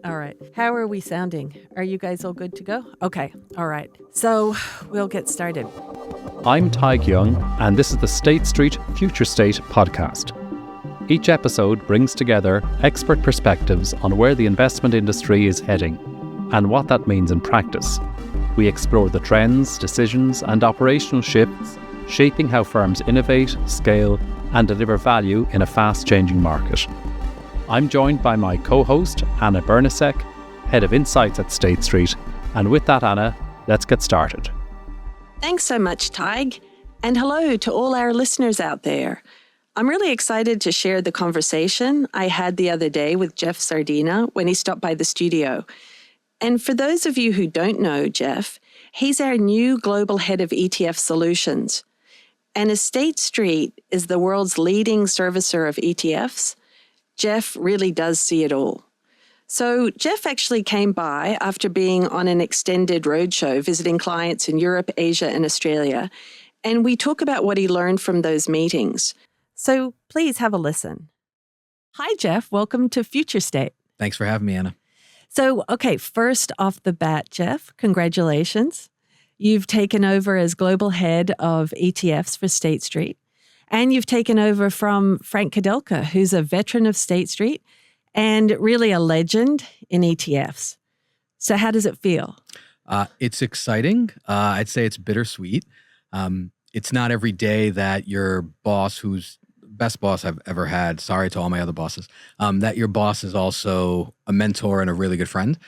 All right. How are we sounding? Are you guys all good to go? Okay. All right. So we'll get started. I'm Tig Young, and this is the State Street Future State podcast. Each episode brings together expert perspectives on where the investment industry is heading and what that means in practice. We explore the trends, decisions, and operational shifts shaping how firms innovate, scale, and deliver value in a fast-changing market. I'm joined by my co-host, Anna Bernasek, Head of Insights at State Street. And with that, Anna, let's get started. Thanks so much, Tig. And hello to all our listeners out there. I'm really excited to share the conversation I had the other day with Jeff Sardina when he stopped by the studio. And for those of you who don't know Jeff, he's our new global head of ETF Solutions. And as State Street is the world's leading servicer of ETFs, Jeff really does see it all. So Jeff actually came by after being on an extended roadshow visiting clients in Europe, Asia, and Australia, and we talk about what he learned from those meetings. So please have a listen. Hi, Jeff. Welcome to Future State. Thanks for having me, Anna. So, okay, first off the bat, Jeff, congratulations. You've taken over as global head of ETFs for State Street, and you've taken over from Frank Kudelka, who's a veteran of State Street and really a legend in ETFs. So how does it feel? It's exciting. I'd say it's bittersweet. It's not every day that your boss, who's best boss I've ever had, sorry to all my other bosses, that your boss is also a mentor and a really good friend.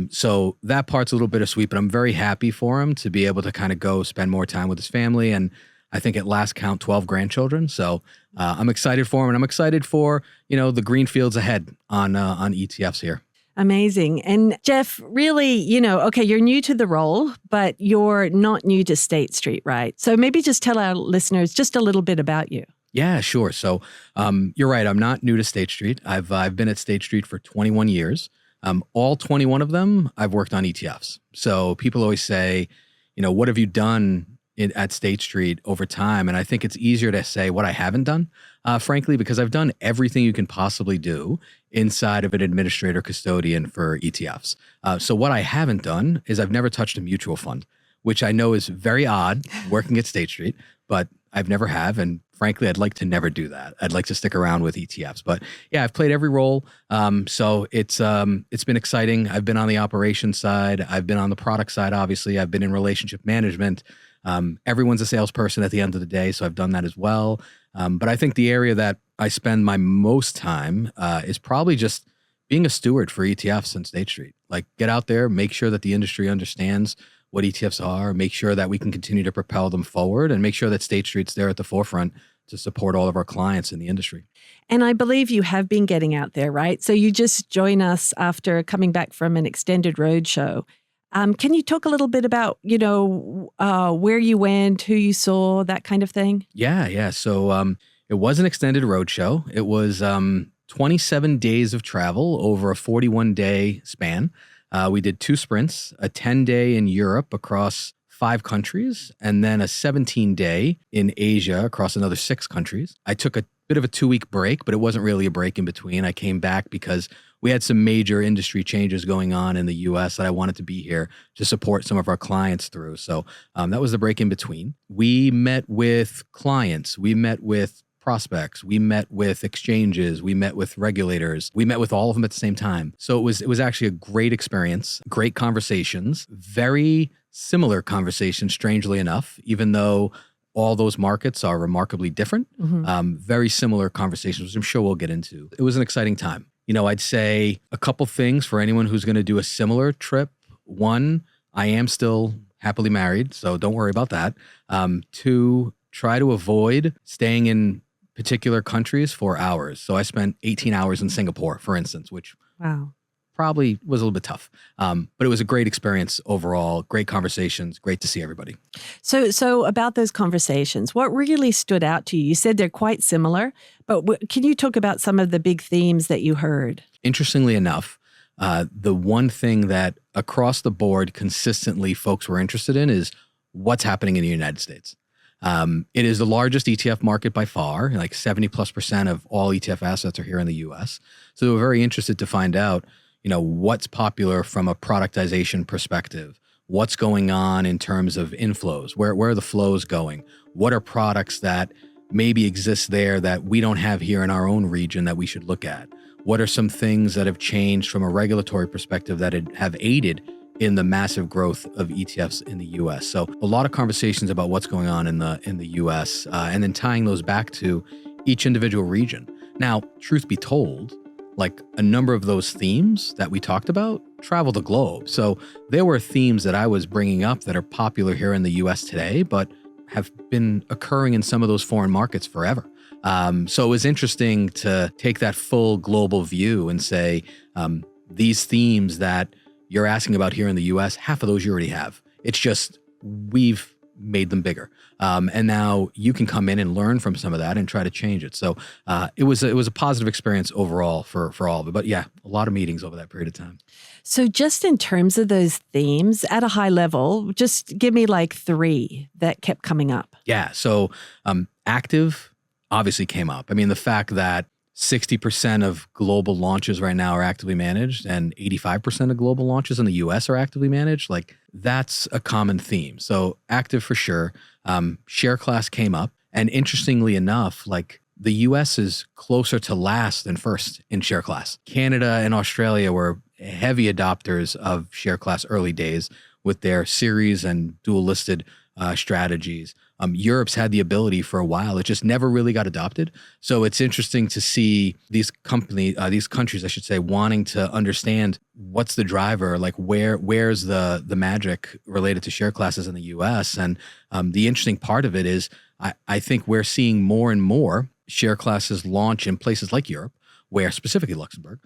So that part's a little bittersweet, but I'm very happy for him to be able to kind of go spend more time with his family. And I think at last count 12 grandchildren. So I'm excited for him, and I'm excited for, the green fields ahead on ETFs here. Amazing. And Jeff, really, okay, you're new to the role, but you're not new to State Street, right? So maybe just tell our listeners just a little bit about you. Yeah, sure. So you're right. I'm not new to State Street. I've been at State Street for 21 years. All 21 of them, I've worked on ETFs. So people always say, what have you done at State Street over time? And I think it's easier to say what I haven't done, frankly, because I've done everything you can possibly do inside of an administrator custodian for ETFs. So what I haven't done is I've never touched a mutual fund, which I know is very odd working at State Street, but I've never have. And frankly, I'd like to never do that. I'd like to stick around with ETFs. But yeah, I've played every role. So it's been exciting. I've been on the operations side. I've been on the product side, obviously. I've been in relationship management. Everyone's a salesperson at the end of the day, so I've done that as well. But I think the area that I spend my most time is probably just being a steward for ETFs in State Street. Like, get out there, make sure that the industry understands what ETFs are, make sure that we can continue to propel them forward, and make sure that State Street's there at the forefront to support all of our clients in the industry. And I believe you have been getting out there, right? So you just joined us after coming back from an extended roadshow. Can you talk a little bit about, where you went, who you saw, that kind of thing? Yeah. So it was an extended roadshow. It was 27 days of travel over a 41-day span. We did 2 sprints, a 10-day in Europe across 5 countries, and then a 17-day in Asia across another 6 countries. I took a bit of a 2-week break, but it wasn't really a break in between. I came back because we had some major industry changes going on in the U.S. that I wanted to be here to support some of our clients through. So that was the break in between. We met with clients. We met with prospects. We met with exchanges. We met with regulators. We met with all of them at the same time. So it was actually a great experience, great conversations, very similar conversations, strangely enough, even though all those markets are remarkably different. Very similar conversations, which I'm sure we'll get into. It was an exciting time. I'd say a couple things for anyone who's going to do a similar trip. 1, I am still happily married, so don't worry about that. 2, try to avoid staying in particular countries for hours. So I spent 18 hours in Singapore, for instance, which probably was a little bit tough. But it was a great experience overall, great conversations, great to see everybody. So about those conversations, what really stood out to you? You said they're quite similar, but can you talk about some of the big themes that you heard? Interestingly enough, the one thing that across the board consistently folks were interested in is what's happening in the United States. It is the largest ETF market by far, like 70+% of all ETF assets are here in the US. So they were very interested to find out, what's popular from a productization perspective, what's going on in terms of inflows, where are the flows going, what are products that maybe exist there that we don't have here in our own region that we should look at, what are some things that have changed from a regulatory perspective that have aided in the massive growth of ETFs in the US. So a lot of conversations about what's going on in the US, and then tying those back to each individual region. Now, truth be told, like a number of those themes that we talked about travel the globe. So there were themes that I was bringing up that are popular here in the US today, but have been occurring in some of those foreign markets forever. So it was interesting to take that full global view and say, these themes that you're asking about here in the US, half of those you already have. It's just we've made them bigger. And now you can come in and learn from some of that and try to change it. So it was a positive experience overall for all of it. But yeah, a lot of meetings over that period of time. So just in terms of those themes at a high level, just give me like 3 that kept coming up. Yeah. So active obviously came up. I mean, the fact that 60% of global launches right now are actively managed and 85% of global launches in the US are actively managed, like that's a common theme. So active for sure. Share class came up. And interestingly enough, like the US is closer to last than first in share class. Canada and Australia were heavy adopters of share class early days with their series and dual listed strategies. Europe's had the ability for a while. It just never really got adopted. So it's interesting to see these countries, I should say, wanting to understand what's the driver, like where's the magic related to share classes in the US. And the interesting part of it is I think we're seeing more and more share classes launch in places like Europe, where specifically Luxembourg,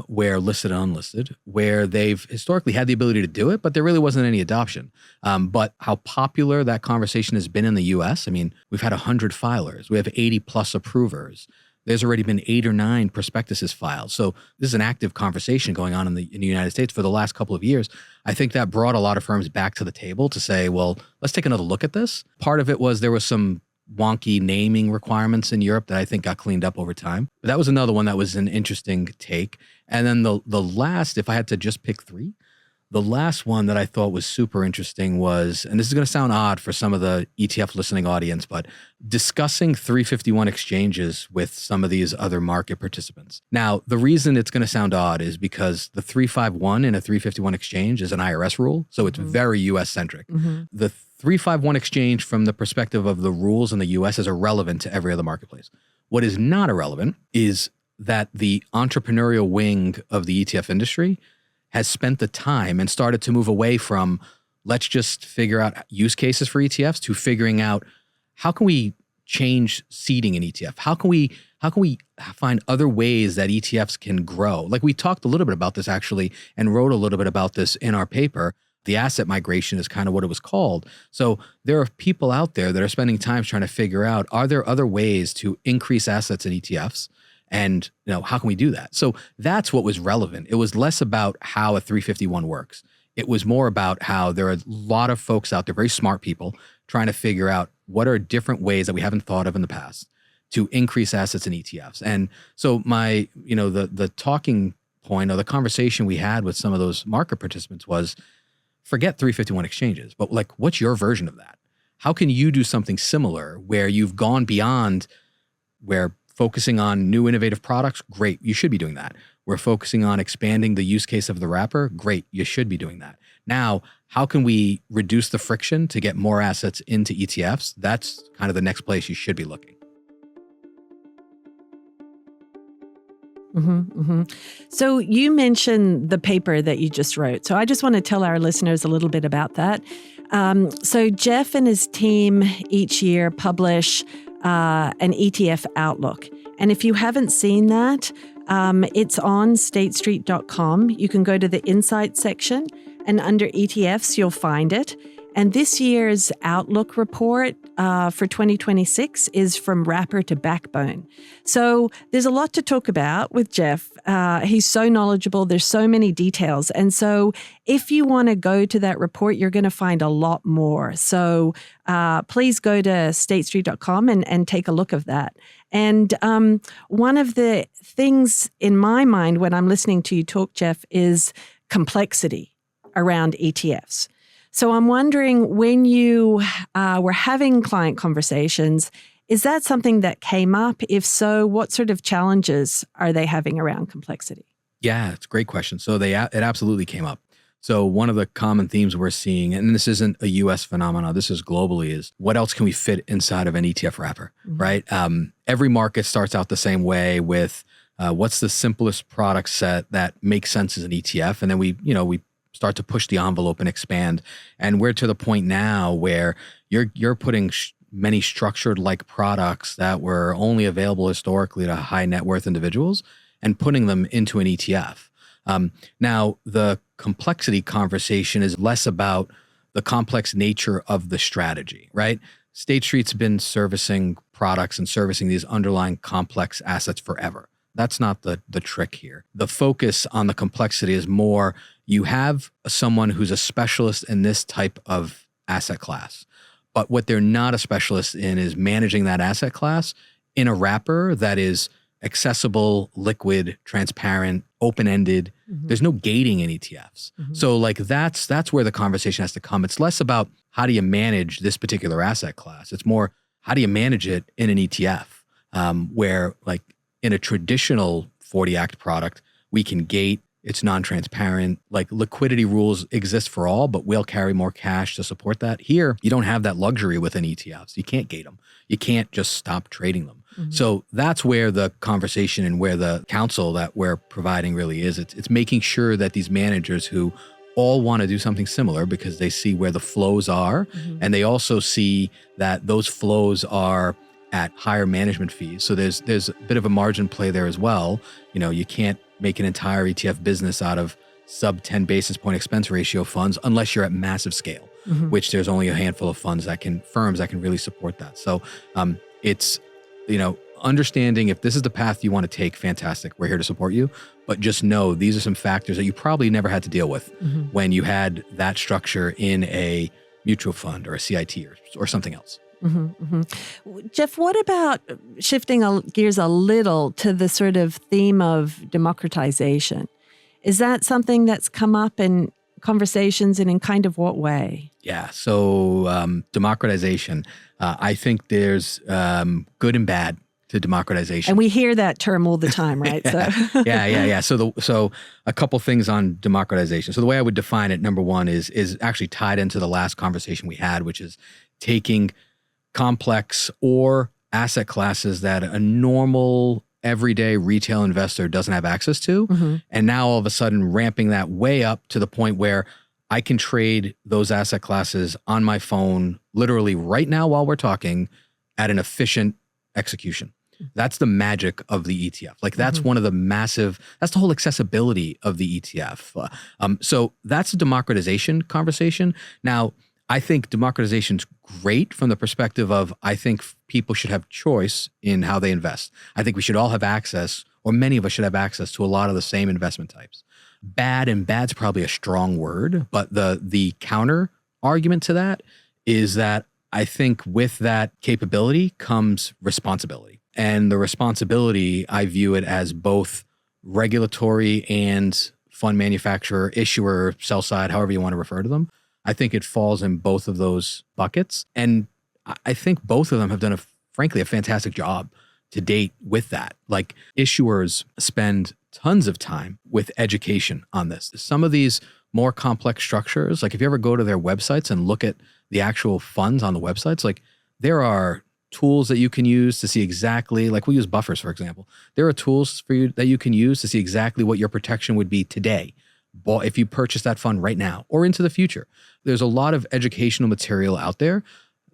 where listed and unlisted, where they've historically had the ability to do it, but there really wasn't any adoption. But how popular that conversation has been in the US, I mean, we've had 100 filers. We have 80 plus approvers. There's already been 8 or 9 prospectuses filed. So this is an active conversation going on in the United States for the last couple of years. I think that brought a lot of firms back to the table to say, well, let's take another look at this. Part of it was there was some wonky naming requirements in Europe that I think got cleaned up over time. But that was another one that was an interesting take. And then the last, if I had to just pick 3, the last one that I thought was super interesting was, and this is going to sound odd for some of the ETF listening audience, but discussing 351 exchanges with some of these other market participants. Now, the reason it's going to sound odd is because the 351 in a 351 exchange is an IRS rule. So it's very US centric. The 351 exchange from the perspective of the rules in the US is irrelevant to every other marketplace. What is not irrelevant is that the entrepreneurial wing of the ETF industry has spent the time and started to move away from let's just figure out use cases for ETFs to figuring out how can we change seeding in ETF? How can we find other ways that ETFs can grow? Like we talked a little bit about this actually and wrote a little bit about this in our paper. The asset migration is kind of what it was called. So there are people out there that are spending time trying to figure out, are there other ways to increase assets in ETFs? And how can we do that? So that's what was relevant. It was less about how a 351 works. It was more about how there are a lot of folks out there, very smart people, trying to figure out what are different ways that we haven't thought of in the past to increase assets in ETFs. And so the talking point or the conversation we had with some of those market participants was, forget 351 exchanges, but like, what's your version of that? How can you do something similar where you've gone beyond where focusing on new innovative products? Great, you should be doing that. We're focusing on expanding the use case of the wrapper. Great, you should be doing that. Now, how can we reduce the friction to get more assets into ETFs? That's kind of the next place you should be looking. So you mentioned the paper that you just wrote. So I just want to tell our listeners a little bit about that. So Jeff and his team each year publish an ETF outlook. And if you haven't seen that, it's on statestreet.com. You can go to the Insights section, and under ETFs, you'll find it. And this year's Outlook report for 2026 is from wrapper to backbone. So there's a lot to talk about with Jeff. He's so knowledgeable. There's so many details. And so if you want to go to that report, you're going to find a lot more. So please go to statestreet.com and take a look of that. And one of the things in my mind when I'm listening to you talk, Jeff, is complexity around ETFs. So I'm wondering, when you were having client conversations, is that something that came up? If so, what sort of challenges are they having around complexity? Yeah, it's a great question. So it absolutely came up. So one of the common themes we're seeing, and this isn't a US phenomenon, this is globally, is what else can we fit inside of an ETF wrapper, right? Every market starts out the same way with what's the simplest product set that makes sense as an ETF, and then we start to push the envelope and expand. And we're to the point now where you're putting many structured like products that were only available historically to high net worth individuals and putting them into an ETF. Now, the complexity conversation is less about the complex nature of the strategy, right? State Street's been servicing products and servicing these underlying complex assets forever. That's not the trick here. The focus on the complexity is more, you have someone who's a specialist in this type of asset class, but what they're not a specialist in is managing that asset class in a wrapper that is accessible, liquid, transparent, open-ended. There's no gating in ETFs. So like that's where the conversation has to come. It's less about how do you manage this particular asset class. It's more, how do you manage it in an ETF, where like in a traditional 40 Act product, we can gate, it's non-transparent, like liquidity rules exist for all, but we'll carry more cash to support that. Here, you don't have that luxury within ETFs. You can't gate them. You can't just stop trading them. So that's where the conversation and where the counsel that we're providing really is. It's making sure that these managers who all want to do something similar because they see where the flows are, and they also see that those flows are at higher management fees. So there's a bit of a margin play there as well. You can't make an entire ETF business out of sub 10 basis point expense ratio funds unless you're at massive scale, which there's only a handful of firms that can really support that. So it's, understanding if this is the path you want to take, fantastic. We're here to support you. But just know these are some factors that you probably never had to deal with when you had that structure in a mutual fund or a CIT or something else. Jeff, what about shifting gears a little to the sort of theme of democratization? Is that something that's come up in conversations, and in kind of what way? Yeah, so democratization, I think there's good and bad to democratization. And we hear that term all the time, right? Yeah. So a couple things on democratization. So the way I would define it, number one, is actually tied into the last conversation we had, which is taking complex or asset classes that a normal everyday retail investor doesn't have access to. And now all of a sudden ramping that way up to the point where I can trade those asset classes on my phone literally right now while we're talking at an efficient execution. That's the magic of the ETF. Like that's one of the that's the whole accessibility of the ETF. So that's a democratization conversation. Now, I think democratization's great from the perspective of, I think people should have choice in how they invest. I think we should all have access, or many of us should have access to a lot of the same investment types. Bad, and bad's probably a strong word, but the counter argument to that is that I think with that capability comes responsibility. And the responsibility, I view it as both regulatory and fund manufacturer, issuer, sell side, however you want to refer to them. I think it falls in both of those buckets. And I think both of them have done, frankly, a fantastic job to date with that. Like issuers spend tons of time with education on this. Some of these more complex structures, like if you ever go to their websites and look at the actual funds on the websites, like there are tools that you can use to see exactly, like we use buffers, for example. There are tools for you that you can use to see exactly what your protection would be today if you purchase that fund right now or into the future. There's a lot of educational material out there.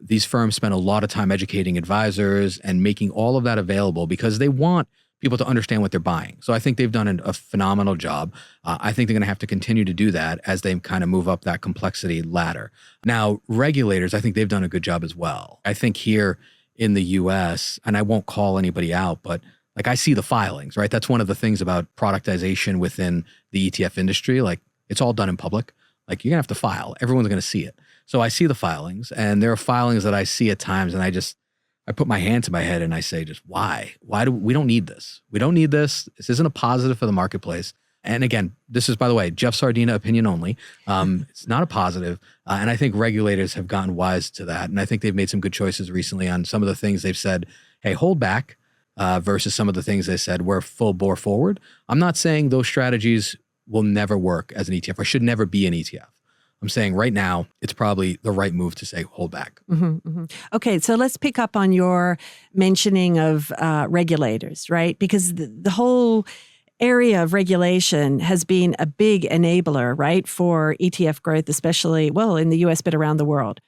These firms spend a lot of time educating advisors and making all of that available because they want people to understand what they're buying. So I think they've done a phenomenal job. I think they're going to have to continue to do that as they kind of move up that complexity ladder. Now, regulators, I think they've done a good job as well. I think here in the US, and I won't call anybody out, but like I see the filings, right? That's one of the things about productization within the ETF industry. Like it's all done in public. Like you're gonna have to file. Everyone's gonna see it. So I see the filings, and there are filings that I see at times, and I put my hand to my head and I say, just why? Why do we don't need this? We don't need this. This isn't a positive for the marketplace. And again, this is, by the way, Jeff Sardina opinion only. It's not a positive. And I think regulators have gotten wise to that. And I think they've made some good choices recently on some of the things they've said, hey, hold back, versus some of the things they said, we're full bore forward. I'm not saying those strategies will never work as an ETF or should never be an ETF. I'm saying right now, it's probably the right move to say, hold back. Okay, so let's pick up on your mentioning of regulators, right? Because the whole area of regulation has been a big enabler, right, for ETF growth, especially, well, in the US, but around the world.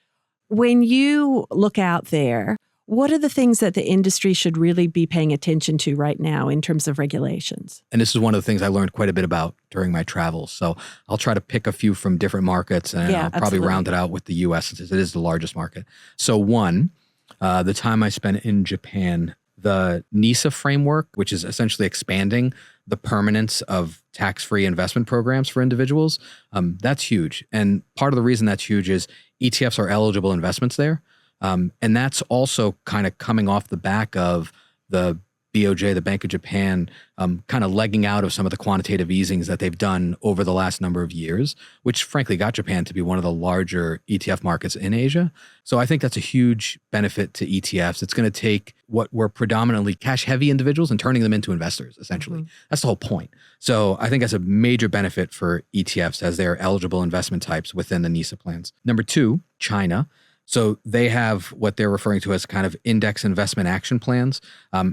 When you look out there, what are the things that the industry should really be paying attention to right now in terms of regulations? And this is one of the things I learned quite a bit about during my travels. So I'll try to pick a few from different markets, and I'll probably round it out with the US since it is the largest market. So one, the time I spent in Japan, the NISA framework, which is essentially expanding the permanence of tax-free investment programs for individuals, that's huge. And part of the reason that's huge is ETFs are eligible investments there. And that's also kind of coming off the back of the BOJ, the Bank of Japan, kind of legging out of some of the quantitative easings that they've done over the last number of years, which frankly got Japan to be one of the larger ETF markets in Asia. So I think that's a huge benefit to ETFs. It's going to take what were predominantly cash-heavy individuals and turning them into investors, essentially. That's the whole point. So I think that's a major benefit for ETFs as they're eligible investment types within the NISA plans. Number two, China. So they have what they're referring to as kind of index investment action plans.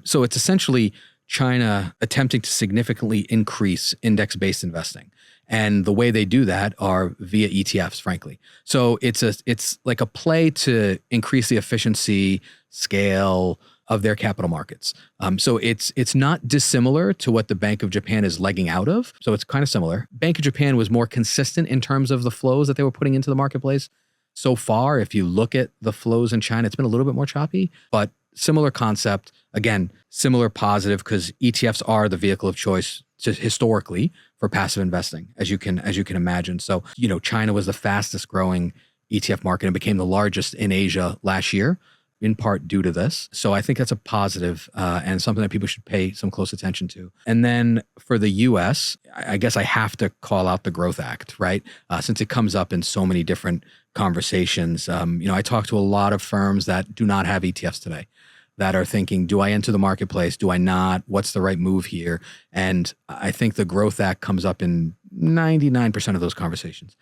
So it's essentially China attempting to significantly increase index-based investing. And the way they do that are via ETFs, frankly. So it's like a play to increase the efficiency, scale of their capital markets. So it's not dissimilar to what the Bank of Japan is legging out of. So it's kind of similar. Bank of Japan was more consistent in terms of the flows that they were putting into the marketplace. So far, if you look at the flows in China, it's been a little bit more choppy, but similar concept. Again, similar positive because ETFs are the vehicle of choice historically for passive investing, as you can imagine. So, China was the fastest growing ETF market and became the largest in Asia last year, in part due to this. So I think that's a positive and something that people should pay some close attention to. And then for the US, I guess I have to call out the Growth Act, right? Since it comes up in so many different conversations. I talk to a lot of firms that do not have ETFs today that are thinking, do I enter the marketplace? Do I not? What's the right move here? And I think the Growth Act comes up in 99% of those conversations.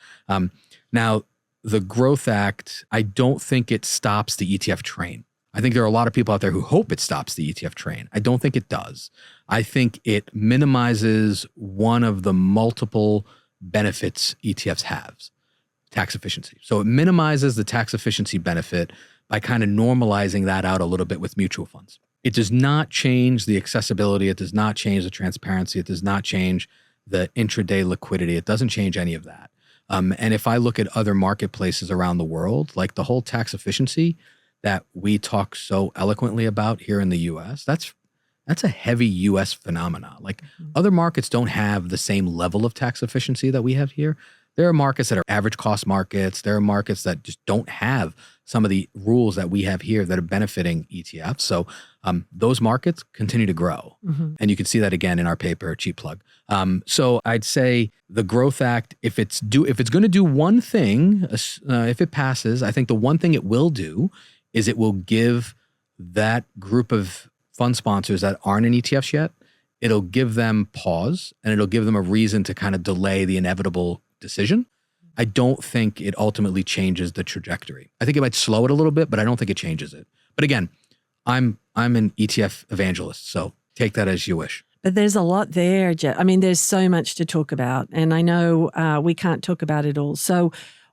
Now, the Growth Act, I don't think it stops the ETF train. I think there are a lot of people out there who hope it stops the ETF train. I don't think it does. I think it minimizes one of the multiple benefits ETFs have, tax efficiency. So it minimizes the tax efficiency benefit by kind of normalizing that out a little bit with mutual funds. It does not change the accessibility. It does not change the transparency. It does not change the intraday liquidity. It doesn't change any of that. And if I look at other marketplaces around the world, like the whole tax efficiency that we talk so eloquently about here in the US, that's a heavy US phenomena. Like other markets don't have the same level of tax efficiency that we have here. There are markets that are average cost markets. There are markets that just don't have some of the rules that we have here that are benefiting ETFs. So those markets continue to grow. And you can see that again in our paper, cheap plug. So I'd say the Growth Act, if it's going to do one thing, if it passes, I think the one thing it will do is it will give that group of fund sponsors that aren't in ETFs yet, it'll give them pause and it'll give them a reason to kind of delay the inevitable decision. I don't think it ultimately changes the trajectory. I think it might slow it a little bit, but I don't think it changes it. But again, I'm an ETF evangelist, so take that as you wish. But there's a lot there, Jeff. I mean, there's so much to talk about, and I know we can't talk about it all. So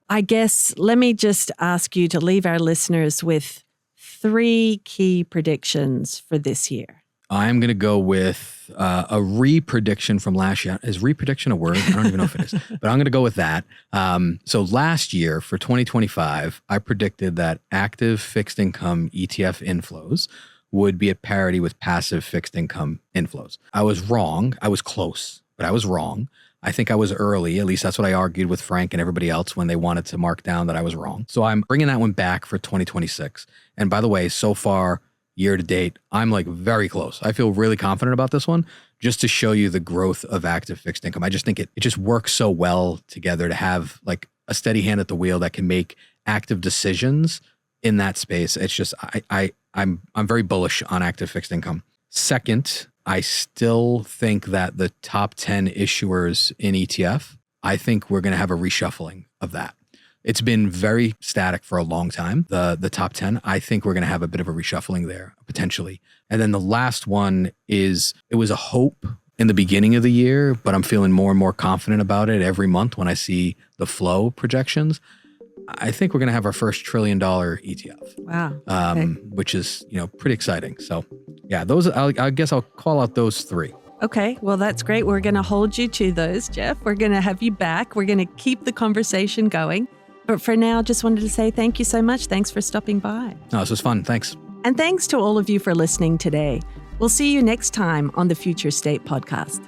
I guess let me just ask you to leave our listeners with 3 key predictions for this year. I'm going to go with a re-prediction from last year. Is re-prediction a word? I don't even know if it is, but I'm going to go with that. So last year for 2025, I predicted that active fixed income ETF inflows would be at parity with passive fixed income inflows. I was wrong. I was close, but I was wrong. I think I was early. At least that's what I argued with Frank and everybody else when they wanted to mark down that I was wrong. So I'm bringing that one back for 2026. And by the way, so far, year to date. I'm like very close. I feel really confident about this one just to show you the growth of active fixed income. I just think it just works so well together to have like a steady hand at the wheel that can make active decisions in that space. It's just, I'm very bullish on active fixed income. Second, I still think that the top 10 issuers in ETF, I think we're going to have a reshuffling of that. It's been very static for a long time, the top 10. I think we're going to have a bit of a reshuffling there, potentially. And then the last one is, it was a hope in the beginning of the year, but I'm feeling more and more confident about it every month when I see the flow projections. I think we're going to have our first $1 trillion ETF. Wow. Okay. Which is, pretty exciting. So yeah, those, I guess I'll call out those three. Okay, well, that's great. We're going to hold you to those, Jeff. We're going to have you back. We're going to keep the conversation going. But for now, just wanted to say thank you so much. Thanks for stopping by. No, this was fun. Thanks. And thanks to all of you for listening today. We'll see you next time on the Future State Podcast.